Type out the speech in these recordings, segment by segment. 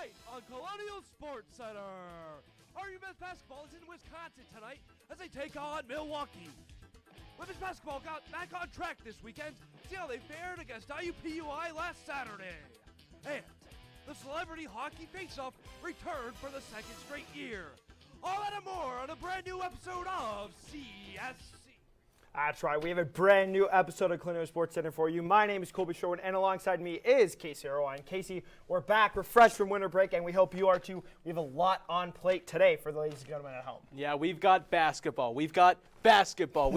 tonight on Colonial Sports Center. RMU men's basketball is in Wisconsin tonight as they take on Milwaukee. Women's basketball got back on track this weekend. See how they fared against IUPUI last Saturday. And the Celebrity Hockey Faceoff returned for the second straight year. All that and more on a brand new episode of CSC. That's right, we have a brand new episode of Colonial Sports Center for you. My name is Colby Sherwin, and alongside me is Casey Irwine. Casey, we're back, refreshed from winter break, and we hope you are too. We have a lot on plate today for the ladies and gentlemen at home. Yeah, we've got basketball, we've got basketball,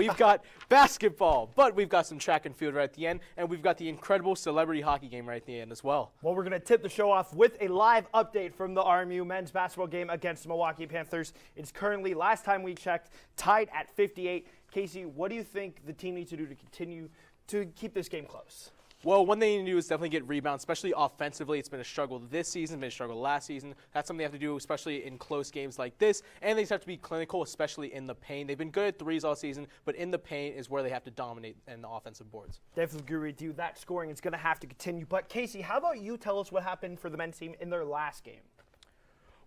but we've got some track and field right at the end, and we've got the incredible celebrity hockey game right at the end as well. Well, we're going to tip the show off with a live update from the RMU men's basketball game against the Milwaukee Panthers. It's currently, last time we checked, tied at 58. Casey, what do you think the team needs to do to continue to keep this game close? Well, one thing you need to do is definitely get rebounds, especially offensively. It's been a struggle this season, been a struggle last season. That's something they have to do, especially in close games like this. And they just have to be clinical, especially in the paint. They've been good at threes all season, but in the paint is where they have to dominate in the offensive boards. Definitely agree with you. That scoring is going to have to continue. But, Casey, how about you tell us what happened for the men's team in their last game?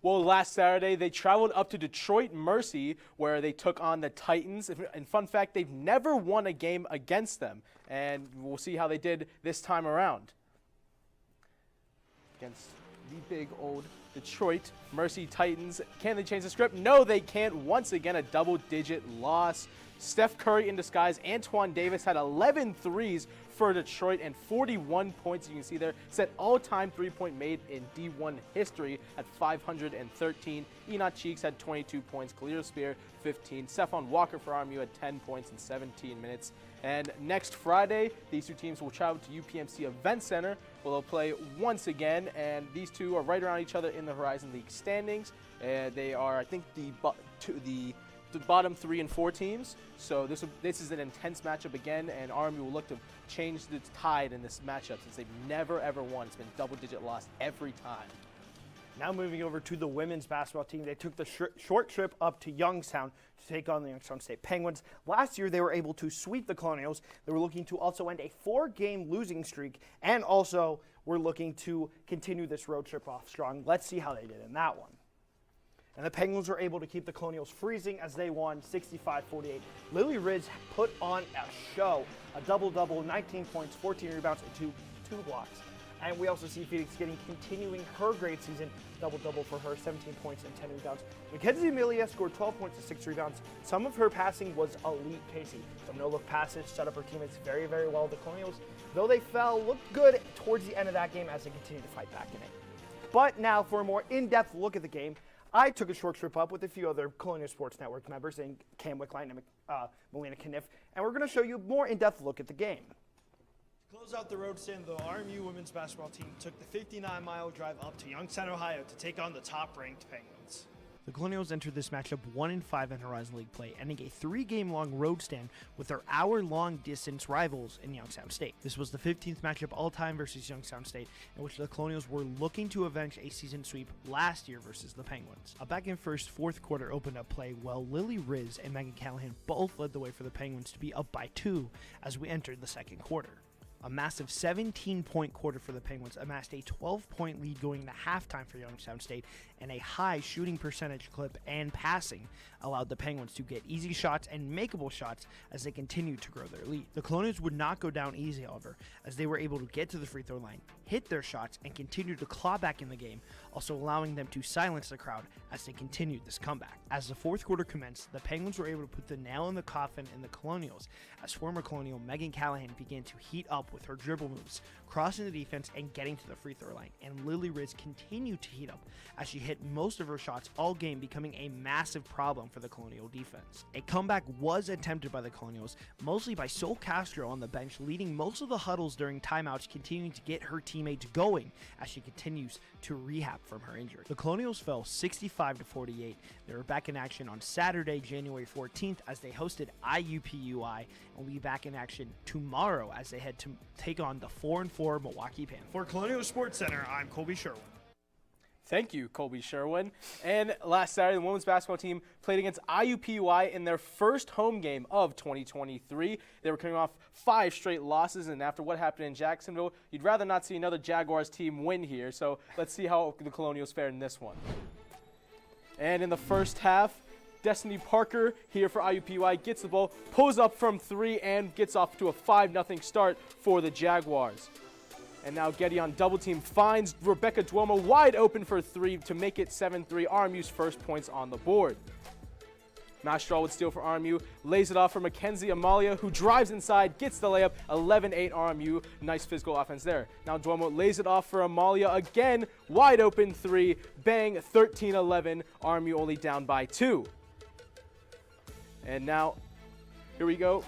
Well, last Saturday, they traveled up to Detroit Mercy, where they took on the Titans. And fun fact, they've never won a game against them. And we'll see how they did this time around. Against the big old Detroit Mercy Titans. Can they change the script? No, they can't. Once again, a double-digit loss. Steph Curry in disguise, Antoine Davis had 11 threes for Detroit and 41 points. You can see there, set all-time three-point made in D1 history at 513. Enoch Cheeks had 22 points, Khalil Spear 15. Stephon Walker for RMU had 10 points in 17 minutes. And next Friday, these two teams will travel to UPMC Event Center, where they'll play once again. And these two are right around each other in the Horizon League standings. They are, I think, the bottom 3 and 4 teams. So this is an intense matchup again, and RMU will look to change the tide in this matchup since they've never ever won. It's been double-digit loss every time. Now moving over to the women's basketball team, they took the short trip up to Youngstown to take on the Youngstown State Penguins. Last year, they were able to sweep the Colonials. They were looking to also end a 4-game losing streak, and also were looking to continue this road trip off strong. Let's see how they did in that one. And the Penguins were able to keep the Colonials freezing as they won 65-48. Lily Riz put on a show, a double-double, 19 points, 14 rebounds, and two blocks. And we also see Phoenix continuing her great season, double-double for her, 17 points and 10 rebounds. Mackenzie Amelia scored 12 points and 6 rebounds. Some of her passing was elite, Casey. Some no-look passes, set up her teammates very, very well. The Colonials, though they fell, looked good towards the end of that game as they continued to fight back in it. But now for a more in-depth look at the game, I took a short trip up with a few other Colonial Sports Network members, in Cam Wickline and Melina Kniff, and we're going to show you a more in-depth look at the game. To close out the road stand, the RMU women's basketball team took the 59-mile drive up to Youngstown, Ohio to take on the top-ranked Penguins. The Colonials entered this matchup 1-5 in Horizon League play, ending a 3-game-long road stand with their hour-long distance rivals in Youngstown State. This was the 15th matchup all-time versus Youngstown State, in which the Colonials were looking to avenge a season sweep last year versus the Penguins. A back-and-first fourth quarter opened up play while Lily Riz and Megan Callahan both led the way for the Penguins to be up by 2 as we entered the second quarter. A massive 17-point quarter for the Penguins amassed a 12-point lead going into halftime for Youngstown State, and a high shooting percentage clip and passing allowed the Penguins to get easy shots and makeable shots as they continued to grow their lead. The Colonials would not go down easy, however, as they were able to get to the free throw line, hit their shots, and continue to claw back in the game, also allowing them to silence the crowd as they continued this comeback. As the fourth quarter commenced, the Penguins were able to put the nail in the coffin in the Colonials as former Colonial Megan Callahan began to heat up with her dribble moves, crossing the defense and getting to the free throw line, and Lily Riz continued to heat up as she hit most of her shots all game, becoming a massive problem for the Colonial defense. A comeback was attempted by the Colonials, mostly by Sol Castro on the bench, leading most of the huddles during timeouts, continuing to get her teammates going as she continues to rehab from her injury. The Colonials fell 65-48. They were back in action on Saturday, January 14th as they hosted IUPUI, and will be back in action tomorrow as they head to take on the 4-4 Milwaukee Panthers. For Colonial Sports Center, I'm Colby Sherwin. Thank you, Colby Sherwin. And last Saturday, the women's basketball team played against IUPUI in their first home game of 2023. They were coming off 5 straight losses, and after what happened in Jacksonville, you'd rather not see another Jaguars team win here. So let's see how the Colonials fared in this one. And in the first half, Destiny Parker here for IUPUI gets the ball, pulls up from 3, and gets off to a 5-0 start for the Jaguars. And now Getty on double team finds Rebecca Duomo wide open for 3 to make it 7-3, RMU's first points on the board. Mastral would steal for RMU, lays it off for Mackenzie Amalia, who drives inside, gets the layup, 11-8 RMU. Nice physical offense there. Now Duomo lays it off for Amalia again, wide open 3, bang, 13-11, RMU only down by 2. And now, here we go.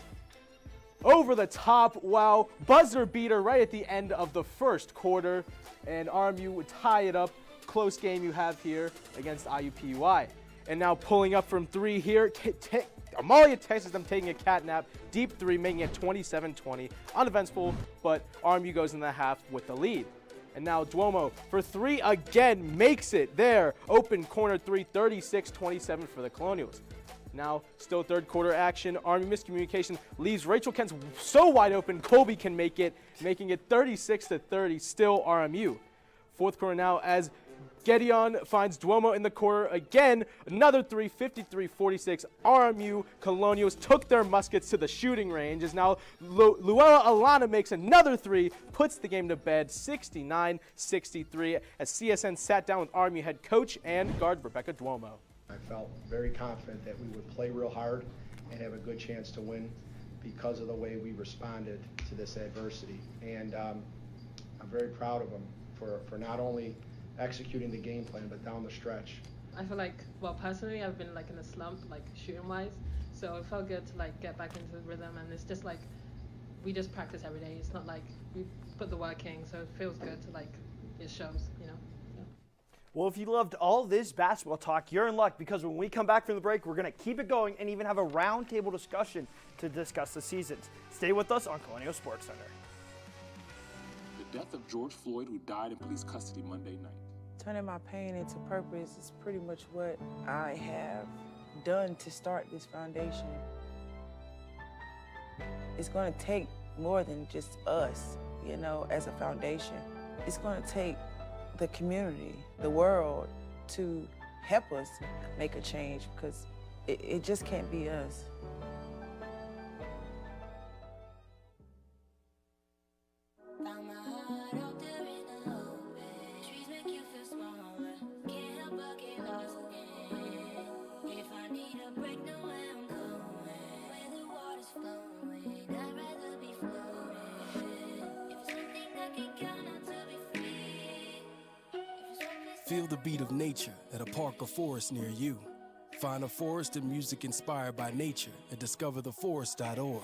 Over the top, wow, buzzer beater right at the end of the first quarter, and RMU would tie it up. Close game you have here against IUPUI. And now pulling up from 3 here, Amalia texts them taking a cat nap, deep 3, making it 27-20. Uneventful, but RMU goes in the half with the lead. And now Duomo for 3 again, makes it there. Open corner 3, 36-27 for the Colonials. Now, still third quarter action. Army miscommunication leaves Rachel Kent's so wide open. Colby can make it, making it 36-30, still RMU. Fourth quarter now as Gedeon finds Duomo in the corner again. Another 3, 53-46. RMU Colonials took their muskets to the shooting range as now Luella Alana makes another 3, puts the game to bed 69-63 as CSN sat down with RMU head coach and guard Rebecca Duomo. I felt very confident that we would play real hard and have a good chance to win because of the way we responded to this adversity. And I'm very proud of them for not only executing the game plan, but down the stretch. I feel like, well, personally, I've been like in a slump, like shooting-wise. So it felt good to like get back into the rhythm, and it's just like we just practice every day. It's not like we put the work in, so it feels good to like it shows, you know. Well, if you loved all this basketball talk, you're in luck because when we come back from the break, we're going to keep it going and even have a roundtable discussion to discuss the seasons. Stay with us on Colonial Sports Center. The death of George Floyd, who died in police custody Monday night. Turning my pain into purpose is pretty much what I have done to start this foundation. It's going to take more than just us, you know, as a foundation. It's going to take the community, the world, to help us make a change because it just can't be us. Feel the beat of nature at a park or forest near you. Find a forest and music inspired by nature at discovertheforest.org.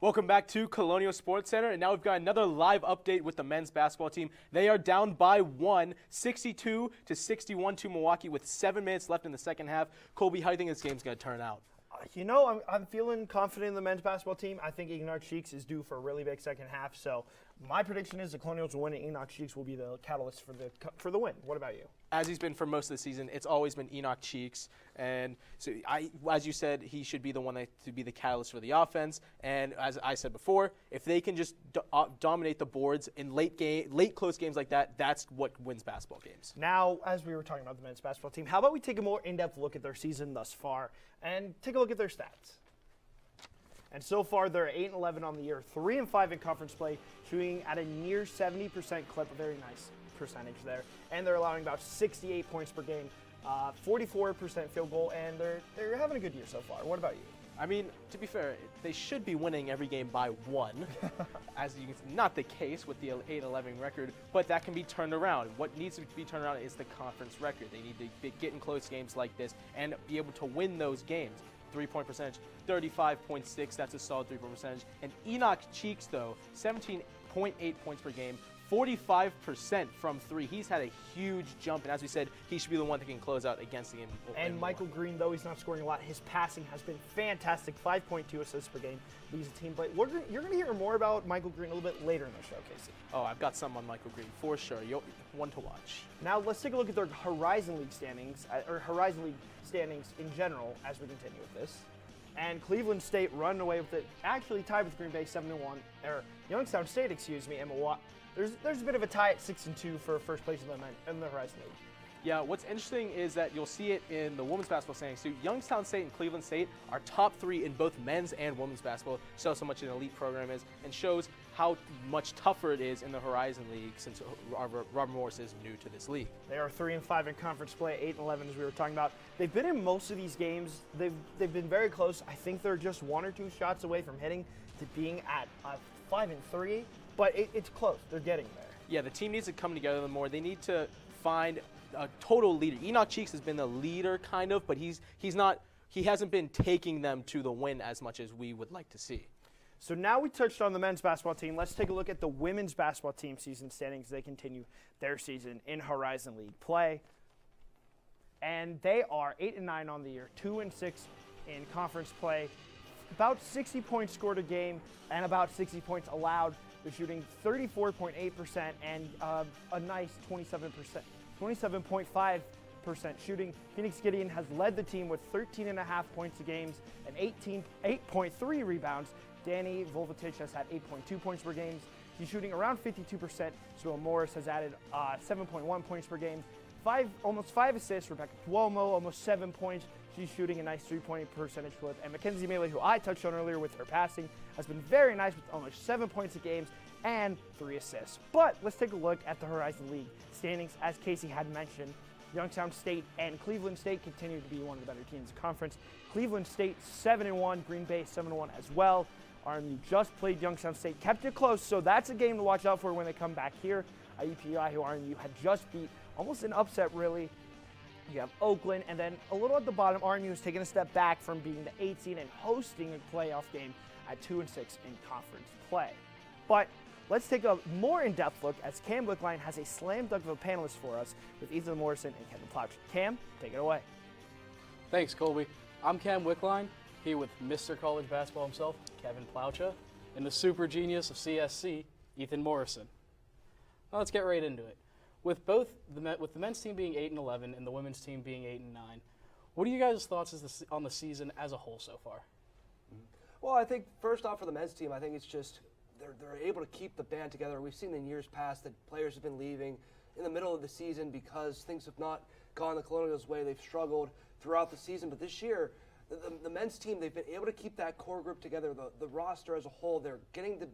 Welcome back to Colonial Sports Center, and now we've got another live update with the men's basketball team. They are down by 1, 62-61 to Milwaukee with 7 minutes left in the second half. Colby, how do you think this game's going to turn out? You know, I'm feeling confident in the men's basketball team. I think Enoch Cheeks is due for a really big second half. So my prediction is the Colonials will win, and Enoch Cheeks will be the catalyst for the win. What about you? As he's been for most of the season, it's always been Enoch Cheeks. And so, as you said, he should be the one to be the catalyst for the offense. And as I said before, if they can just dominate the boards in late close games like that, that's what wins basketball games. Now, as we were talking about the men's basketball team, how about we take a more in-depth look at their season thus far and take a look at their stats. And so far, they're 8-11 on the year, 3-5 in conference play, shooting at a near 70% clip, a very nice percentage there. And they're allowing about 68 points per game, 44% field goal, and they're having a good year so far. What about you? I mean, to be fair, they should be winning every game by 1, as you can see, not the case with the 8-11 record, but that can be turned around. What needs to be turned around is the conference record. They need to get in close games like this and be able to win those games. 3-point percentage, 35.6, that's a solid 3-point percentage. And Enoch Cheeks, though, 17.8 points per game, 45% from 3. He's had a huge jump, and as we said, he should be the one that can close out against the game. And Michael Green, though he's not scoring a lot, his passing has been fantastic, 5.2 assists per game, leads the team. But you're going to hear more about Michael Green a little bit later in the show, Casey. Oh, I've got something on Michael Green, for sure. One to watch. Now let's take a look at their Horizon League standings, or Horizon League standings in general as we continue with this. And Cleveland State run away with it, actually tied with Green Bay 7-1, or Youngstown State, excuse me, and Milwaukee. There's a bit of a tie at 6-2 for first place in the Horizon League. Yeah, what's interesting is that you'll see it in the women's basketball standings too. Youngstown State and Cleveland State are top 3 in both men's and women's basketball. Shows how much an elite program is, and shows how much tougher it is in the Horizon League since Robert Morris is new to this league. They are 3-5 in conference play, 8-11 as we were talking about. They've been in most of these games. They've been very close. I think they're just 1 or 2 shots away from hitting to being at 5-3. But it's close. They're getting there. Yeah, the team needs to come together more. They need to find a total leader. Enoch Cheeks has been the leader, kind of, but he hasn't been taking them to the win as much as we would like to see. So now we touched on the men's basketball team. Let's take a look at the women's basketball team season standings. They continue their season in Horizon League play. And they are 8-9 on the year, 2-6 in conference play. About 60 points scored a game and about 60 points allowed. They're shooting 34.8% and a nice 27.5% shooting. Phoenix Gideon has led the team with 13.5 points a game and 8.3 rebounds. Danny Volvatich has had 8.2 points per game. He's shooting around 52%. So Morris has added 7.1 points per game. Almost 5 assists. Rebecca Duomo, almost 7 points. She's shooting a nice 3-point percentage clip. And Mackenzie Mealy, who I touched on earlier with her passing, has been very nice with almost 7 points a game and 3 assists. But let's take a look at the Horizon League standings. As Casey had mentioned, Youngstown State and Cleveland State continue to be one of the better teams in the conference. Cleveland State 7-1, Green Bay 7-1 as well. RMU just played Youngstown State, kept it close, so that's a game to watch out for when they come back here. IUPUI, who RMU had just beat, almost an upset really. You have Oakland, and then a little at the bottom, RMU has taken a step back from being the 8th seed and hosting a playoff game at 2-6 in conference play. But let's take a more in-depth look as Cam Wickline has a slam dunk of a panelist for us with Ethan Morrison and Kevin Plouch. Cam, take it away. Thanks, Colby. I'm Cam Wickline, here with Mr. College Basketball himself, Kevin Ploucha, and the super genius of CSC, Ethan Morrison. Now let's get right into it. With the men's team being 8-11 and the women's team being 8-9, what are you guys' thoughts on the season as a whole so far? Well, I think first off for the men's team, I think it's just they're able to keep the band together. We've seen in years past that players have been leaving in the middle of the season because things have not gone the Colonials' way. They've struggled throughout the season, but this year, the men's team, they've been able to keep that core group together. The roster as a whole, they're getting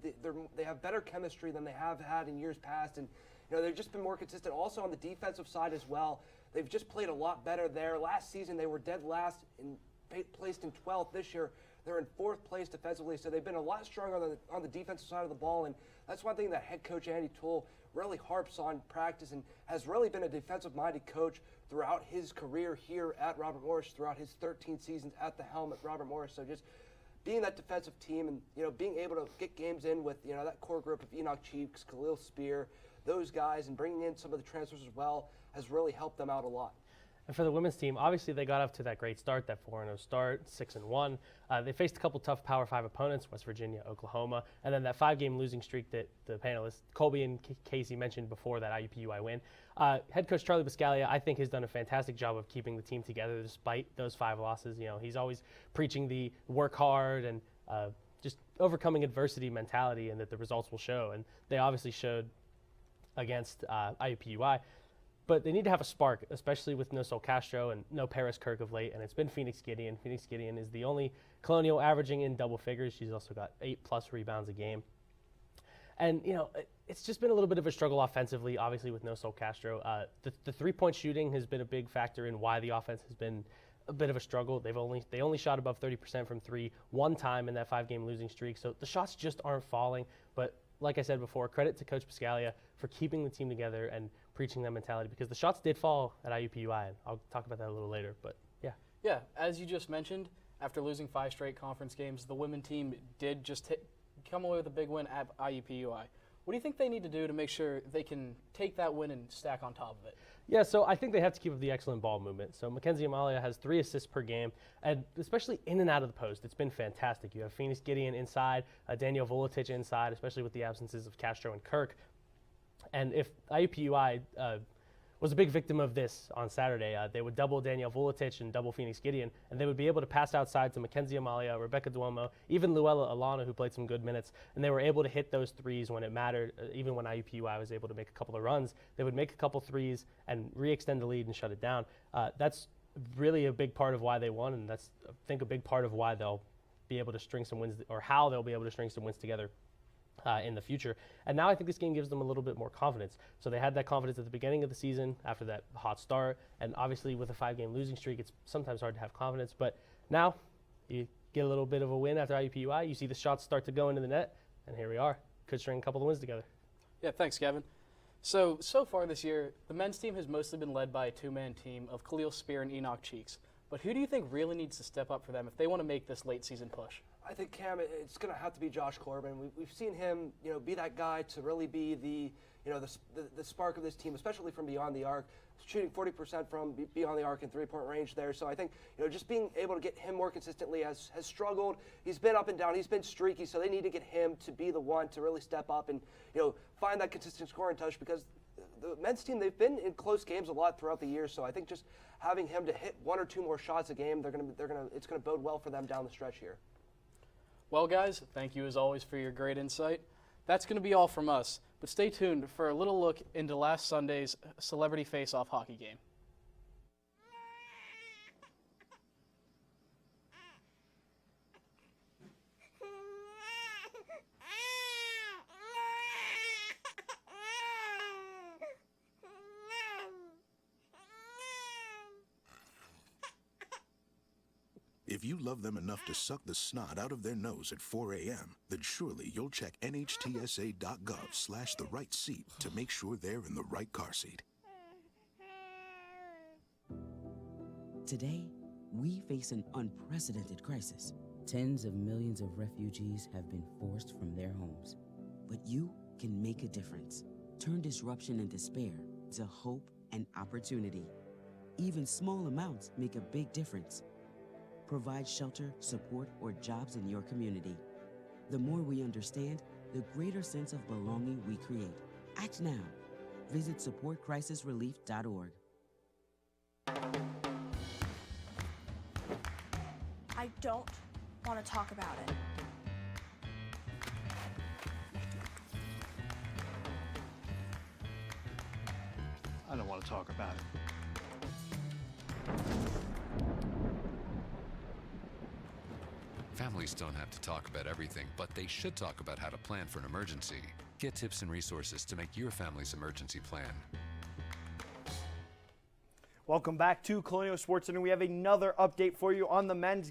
they have better chemistry than they have had in years past, and they've just been more consistent. Also on the defensive side as well, they've just played a lot better there. Last season they were dead last and placed in 12th. This year they're in 4th place defensively, so they've been a lot stronger on the defensive side of the ball, and that's one thing that head coach Andy Toole really harps on practice and has really been a defensive-minded coach throughout his career here at Robert Morris, throughout his 13 seasons at the helm at Robert Morris. So just being that defensive team and being able to get games in with that core group of Enoch Cheeks, Khalil Spear, those guys, and bringing in some of the transfers as well has really helped them out a lot. And for the women's team, obviously they got off to that great start, that 4-0 start, 6-1. They faced a couple tough Power 5 opponents, West Virginia, Oklahoma, and then that 5-game losing streak that the panelists, Colby and Casey, mentioned before that IUPUI win. Head coach Charlie Biscaglia, I think, has done a fantastic job of keeping the team together despite those 5 losses. He's always preaching the work hard and just overcoming adversity mentality, and that the results will show. And they obviously showed against IUPUI. But they need to have a spark, especially with no Sol Castro and no Paris Kirk of late, and it's been Phoenix Gideon. Phoenix Gideon is the only Colonial averaging in double figures. She's also got 8+ rebounds a game. And, it's just been a little bit of a struggle offensively, obviously, with no Sol Castro. The 3-point shooting has been a big factor in why the offense has been a bit of a struggle. They only shot above 30% from three one time in that 5-game losing streak. So the shots just aren't falling. But like I said before, credit to Coach Piscaglia for keeping the team together and preaching that mentality, because the shots did fall at IUPUI, and I'll talk about that a little later. But yeah. Yeah, as you just mentioned, after losing 5 straight conference games, the women team did just come away with a big win at IUPUI. What do you think they need to do to make sure they can take that win and stack on top of it? Yeah, so I think they have to keep up the excellent ball movement. So Mackenzie Amalia has 3 assists per game, and especially in and out of the post, it's been fantastic. You have Phoenix Gideon inside, Danielle Volotich inside, especially with the absences of Castro and Kirk. And if IUPUI was a big victim of this on Saturday, they would double Danielle Volotich and double Phoenix Gideon, and they would be able to pass outside to Mackenzie Amalia, Rebecca Duomo, even Luella Alana, who played some good minutes, and they were able to hit those threes when it mattered. Even when IUPUI was able to make a couple of runs, they would make a couple threes and re-extend the lead and shut it down. That's really a big part of why they won, and that's, I think, a big part of why they'll be able to string some wins, or how they'll be able to string some wins together in the future. And now I think this game gives them a little bit more confidence. So they had that confidence at the beginning of the season after that hot start, and obviously with a 5-game losing streak, it's sometimes hard to have confidence. But now you get a little bit of a win after IUPUI, you see the shots start to go into the net, and here we are. Could string a couple of wins together. Yeah, thanks, Kevin. So far this year, the men's team has mostly been led by a 2-man team of Khalil Spear and Enoch Cheeks. But who do you think really needs to step up for them if they want to make this late season push? I think, Cam, it's going to have to be Josh Corbin. We've seen him, be that guy to really be the spark of this team, especially from beyond the arc, shooting 40% from beyond the arc in 3-point range there. So I think, just being able to get him more consistently has struggled. He's been up and down. He's been streaky, so they need to get him to be the one to really step up and, find that consistent scoring touch, because the men's team, they've been in close games a lot throughout the year. So I think just having him to hit 1 or 2 more shots a game, it's going to bode well for them down the stretch here. Well, guys, thank you as always for your great insight. That's going to be all from us, but stay tuned for a little look into last Sunday's Celebrity Face-Off hockey game. If you love them enough to suck the snot out of their nose at 4 a.m., then surely you'll check nhtsa.gov/the right seat to make sure they're in the right car seat. Today, we face an unprecedented crisis. Tens of millions of refugees have been forced from their homes. But you can make a difference. Turn disruption and despair to hope and opportunity. Even small amounts make a big difference. Provide shelter, support, or jobs in your community. The more we understand, the greater sense of belonging we create. Act now. Visit supportcrisisrelief.org. I don't want to talk about it. I don't want to talk about it. Families don't have to talk about everything, but they should talk about how to plan for an emergency. Get tips and resources to make your family's emergency plan. Welcome back to Colonial Sports Center. We have another update for you on the men's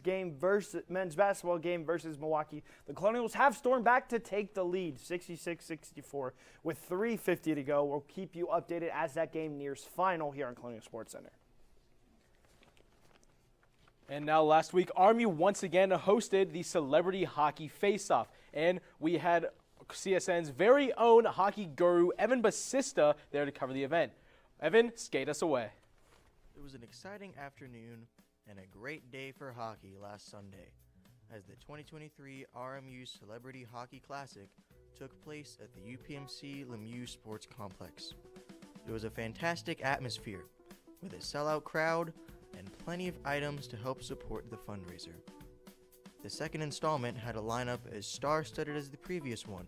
basketball game versus Milwaukee. The Colonials have stormed back to take the lead, 66-64, with 3:50 to go. We'll keep you updated as that game nears final here on Colonial Sports Center. And now last week, RMU once again hosted the Celebrity Hockey Face-Off. And we had CSN's very own hockey guru, Evan Basista, there to cover the event. Evan, skate us away. It was an exciting afternoon and a great day for hockey last Sunday, as the 2023 RMU Celebrity Hockey Classic took place at the UPMC Lemieux Sports Complex. It was a fantastic atmosphere, with a sellout crowd and plenty of items to help support the fundraiser. The second installment had a lineup as star-studded as the previous one,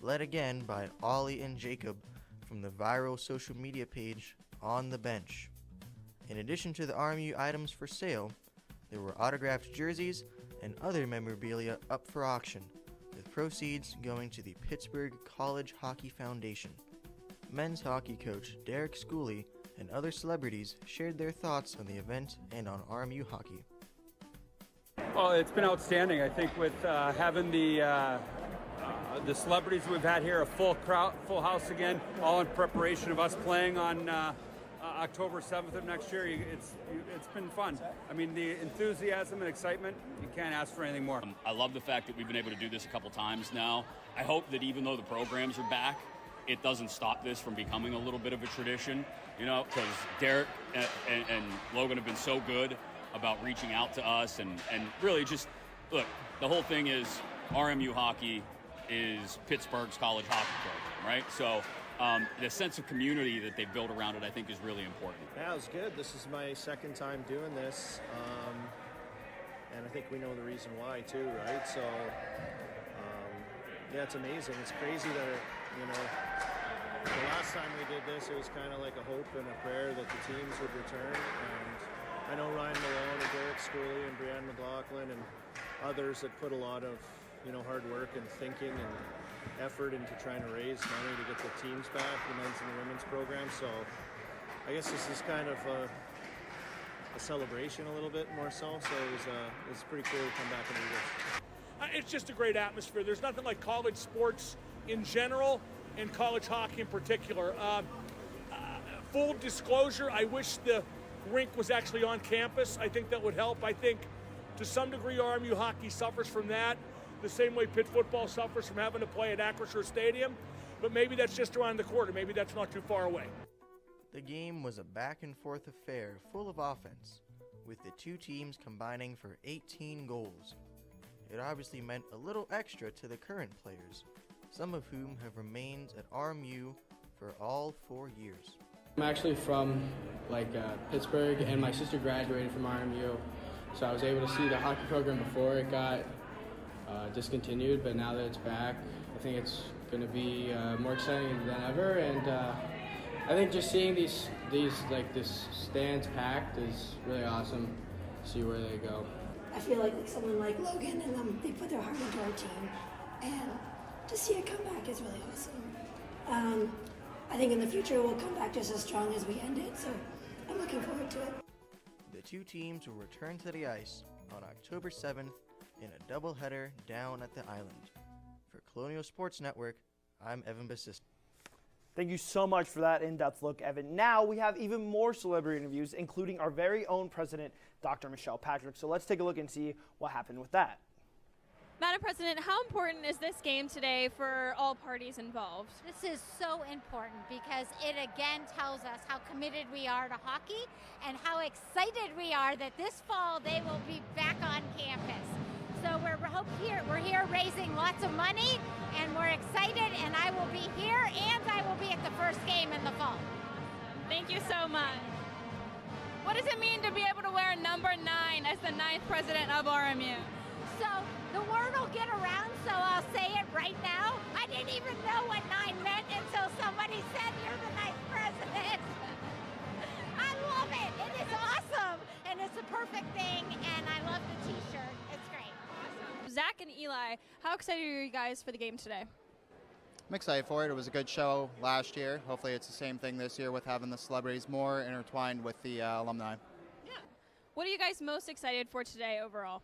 led again by Ollie and Jacob from the viral social media page On the Bench. In addition to the RMU items for sale, there were autographed jerseys and other memorabilia up for auction, with proceeds going to the Pittsburgh College Hockey Foundation. Men's hockey coach Derek Schooley and other celebrities shared their thoughts on the event and on RMU hockey. Well, it's been outstanding. I think with having the celebrities we've had here, a full crowd, full house again, all in preparation of us playing on October 7th of next year. It's been fun. I mean, the enthusiasm and excitement, you can't ask for anything more. I love the fact that we've been able to do this a couple times now. I hope that even though the programs are back, it doesn't stop this from becoming a little bit of a tradition, you know, because Derek and Logan have been so good about reaching out to us and really just, look, the whole thing is RMU hockey is Pittsburgh's college hockey program, right? So the sense of community that they've built around it, I think, is really important. Yeah, it was good. This is my second time doing this, and I think we know the reason why too, right? So, yeah, it's amazing. It's crazy that, you know, the last time we did this, it was kind of like a hope and a prayer that the teams would return, and I know Ryan Malone and Derek Schooley and Brianne McLaughlin and others that put a lot of, you know, hard work and thinking and effort into trying to raise money to get the teams back, the men's and the women's program. So I guess this is kind of a celebration a little bit more so. So it was pretty cool to come back and do this. It's just a great atmosphere. There's nothing like college sports in general and college hockey in particular. Full disclosure, I wish the rink was actually on campus. I think that would help. I think to some degree RMU hockey suffers from that, the same way Pitt football suffers from having to play at Acrisure Stadium, but maybe that's just around the corner. Maybe that's not too far away. The game was a back-and-forth affair full of offense, with the two teams combining for 18 goals. It obviously meant a little extra to the current players, some of whom have remained at RMU for all 4 years. I'm actually from Pittsburgh, and my sister graduated from RMU, so I was able to see the hockey program before it got discontinued, but now that it's back, I think it's going to be more exciting than ever, and I think just seeing this stands packed is really awesome to see where they go. I feel like someone like Logan and them, they put their heart into our team, and to see it come back is really awesome. I think in the future we'll come back just as strong as we ended, so I'm looking forward to it. The two teams will return to the ice on October 7th in a doubleheader down at the island. For Colonial Sports Network, I'm Evan Bassist. Thank you so much for that in-depth look, Evan. Now we have even more celebrity interviews, including our very own president, Dr. Michelle Patrick. So let's take a look and see what happened with that. Madam President, how important is this game today for all parties involved? This is so important because it again tells us how committed we are to hockey and how excited we are that this fall they will be back on campus. So we're here raising lots of money, and we're excited, and I will be here, and I will be at the first game in the fall. Thank you so much. What does it mean to be able to wear number 9 as the 9th president of RMU? So the word will get around, so I'll say it right now. I didn't even know what 9 meant until somebody said you're the 9th president. I love it. It is awesome, and it's a perfect thing, and I love the t-shirt. It's great. Zach and Eli, how excited are you guys for the game today? I'm excited for it. It was a good show last year. Hopefully it's the same thing this year with having the celebrities more intertwined with the alumni. Yeah. What are you guys most excited for today overall?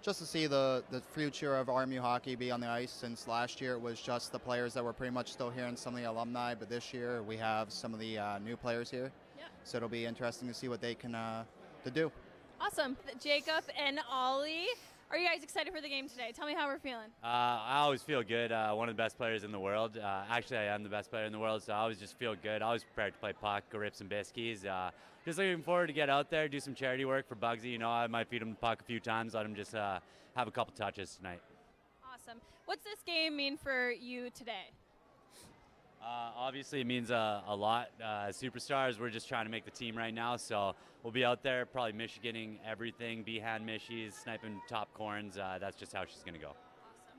Just to see the future of RMU hockey be on the ice, since last year it was just the players that were pretty much still here and some of the alumni, but this year we have some of the new players here. Yeah. So it'll be interesting to see what they can to do. Awesome. Jacob and Ollie, are you guys excited for the game today? Tell me how we're feeling. I always feel good. One of the best players in the world. Actually, I am the best player in the world, so I always just feel good. Always prepared to play puck, go rip some biskies. Just looking forward to get out there, do some charity work for Bugsy. You know, I might feed him the puck a few times, let him just have a couple touches tonight. Awesome. What's this game mean for you today? Obviously, it means a lot. Superstars, we're just trying to make the team right now, so we'll be out there probably Michiganing everything, B-hand mishies, sniping top corns. That's just how she's going to go.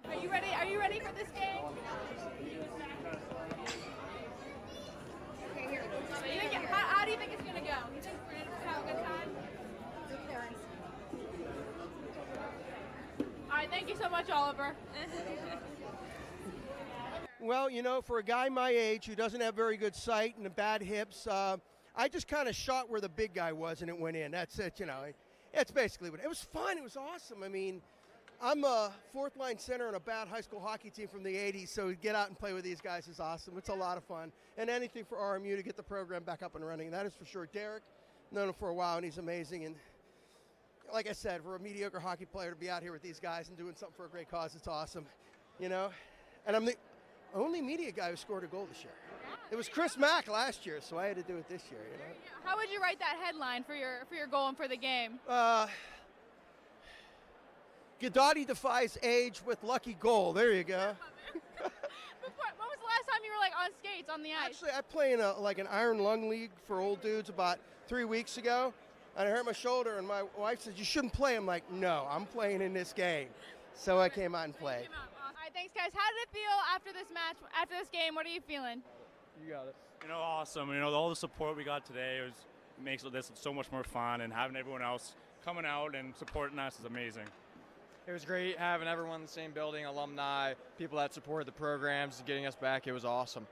Awesome. Are you ready? Are you ready for this game? Okay, here. How do you think it's going to go? You think we're going to have a good time? All right, thank you so much, Oliver. Well, you know, for a guy my age who doesn't have very good sight and bad hips, I just kind of shot where the big guy was, and it went in. That's it, you know. It's basically what it was. Fun. It was awesome. I mean, I'm a fourth-line center on a bad high school hockey team from the 80s, so to get out and play with these guys is awesome. It's a lot of fun. And anything for RMU to get the program back up and running, that is for sure. Derek, known him for a while, and he's amazing. And like I said, for a mediocre hockey player to be out here with these guys and doing something for a great cause, it's awesome, you know. And I'm the only media guy who scored a goal this year. It was Chris Mack last year, so I had to do it this year, you know. How would you write that headline for your goal and for the game? Guidotti defies age with lucky goal. There you go. When was the last time you were like on skates on the ice? Actually, I play in an iron lung league for old dudes about 3 weeks ago, and I hurt my shoulder, and my wife said, "You shouldn't play." I'm like, "No, I'm playing in this game." So I came out and played. All right, thanks, guys. How did it feel after this match, after this game? What are you feeling? You got it. You know, awesome. You know, all the support we got today makes this so much more fun, and having everyone else coming out and supporting us is amazing. It was great having everyone in the same building, alumni, people that supported the programs, getting us back. It was awesome.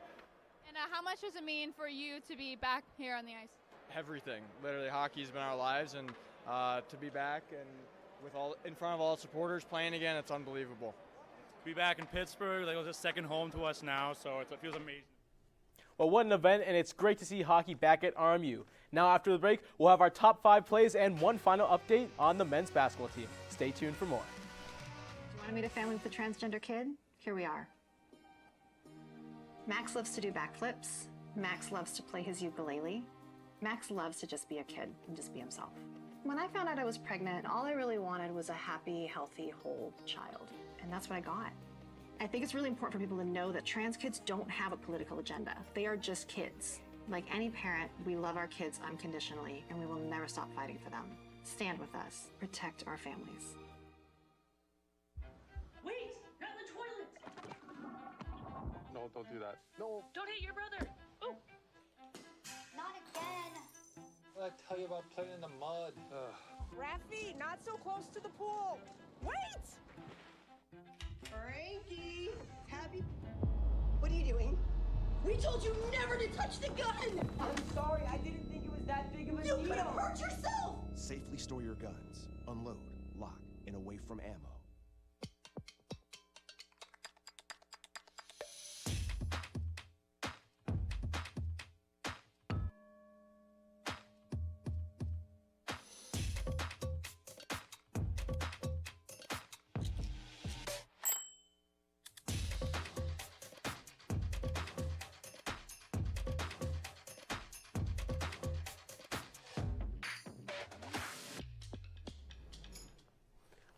And how much does it mean for you to be back here on the ice? Everything. Literally, hockey's been our lives, and to be back and in front of all the supporters playing again, it's unbelievable. Be back in Pittsburgh, it was a second home to us now, so it feels amazing. Well, what an event, and it's great to see hockey back at RMU. Now, after the break, we'll have our top 5 plays and one final update on the men's basketball team. Stay tuned for more. Do you want to meet a family with a transgender kid? Here we are. Max loves to do backflips. Max loves to play his ukulele. Max loves to just be a kid and just be himself. When I found out I was pregnant, all I really wanted was a happy, healthy, whole child. And that's what I got. I think it's really important for people to know that trans kids don't have a political agenda. They are just kids. Like any parent, we love our kids unconditionally, and we will never stop fighting for them. Stand with us. Protect our families. Wait! Not in the toilet! No, don't do that. No. Don't hit your brother! Oh! Not again! What did I tell you about playing in the mud? Rafi, not so close to the pool! Wait! Frankie, happy. What are you doing? We told you never to touch the gun! I'm sorry, I didn't think it was that big of a deal. You could have hurt yourself! Safely store your guns. Unload, lock, and away from ammo.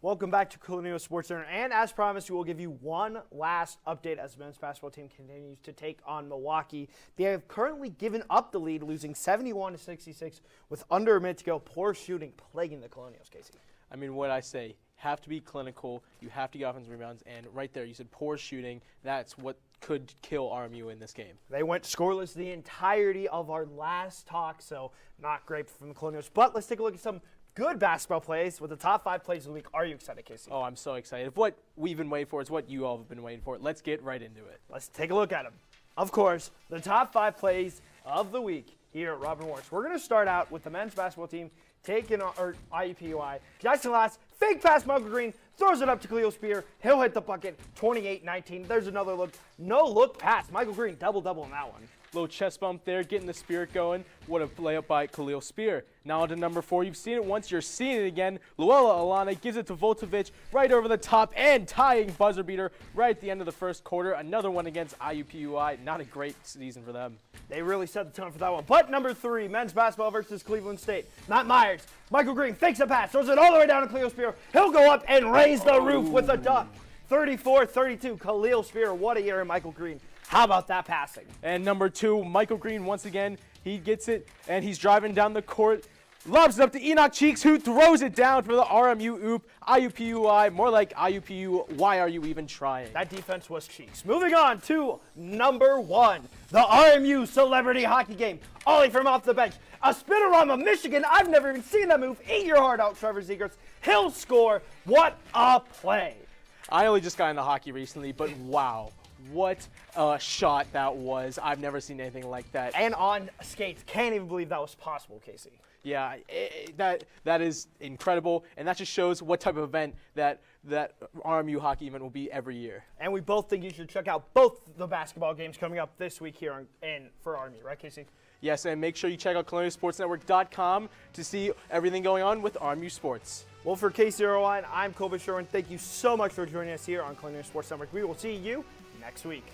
Welcome back to Colonial Sports Center, and as promised, we will give you one last update as the men's basketball team continues to take on Milwaukee. They have currently given up the lead, losing 71-66 with under a minute to go. Poor shooting plaguing the Colonials, Casey. I mean, what I say, have to be clinical, you have to get offensive rebounds, and right there, you said poor shooting. That's what could kill RMU in this game. They went scoreless the entirety of our last talk, so not great from the Colonials. But let's take a look at some good basketball plays with the top 5 plays of the week. Are you excited, Casey? Oh, I'm so excited. What we've been waiting for is what you all have been waiting for. Let's get right into it. Let's take a look at them. Of course, the top 5 plays of the week here at Robin Morris. We're going to start out with the men's basketball team taking on IUPUI. Jackson Lass, fake pass, Michael Green, throws it up to Khalil Spear. He'll hit the bucket, 28-19. There's another look. No look pass. Michael Green, double-double on that one. Little chest bump there, getting the spirit going. What a layup by Khalil Spear. Now on to number 4. You've seen it once, you're seeing it again. Luella Alana gives it to Voltovich right over the top and tying buzzer beater right at the end of the first quarter. Another one against IUPUI. Not a great season for them. They really set the tone for that one. But number 3, men's basketball versus Cleveland State. Matt Myers, Michael Green fakes a pass, throws it all the way down to Khalil Spear. He'll go up and raise the roof with a dunk. 34-32, Khalil Spear. What a year in Michael Green. How about that passing? And number 2, Michael Green once again. He gets it, and he's driving down the court. Lobs it up to Enoch Cheeks, who throws it down for the RMU oop. IUPUI, more like IUPU. Why are you even trying? That defense was Cheeks. Moving on to number 1, the RMU celebrity hockey game. Ollie from off the bench. A spinorama, Michigan. I've never even seen that move. Eat your heart out, Trevor Zegers. He'll score. What a play. I only just got into hockey recently, but wow. What a shot that was. I've never seen anything like that. And on skates. Can't even believe that was possible, Casey. Yeah, that is incredible, and that just shows what type of event that RMU hockey event will be every year. And we both think you should check out both the basketball games coming up this week here for RMU, right, Casey? Yes, and make sure you check out colonialsportsnetwork.com to see everything going on with RMU Sports. Well, for Casey Irwine, I'm Colby Sherwin. Thank you so much for joining us here on Colonial Sports Network. We will see you next week.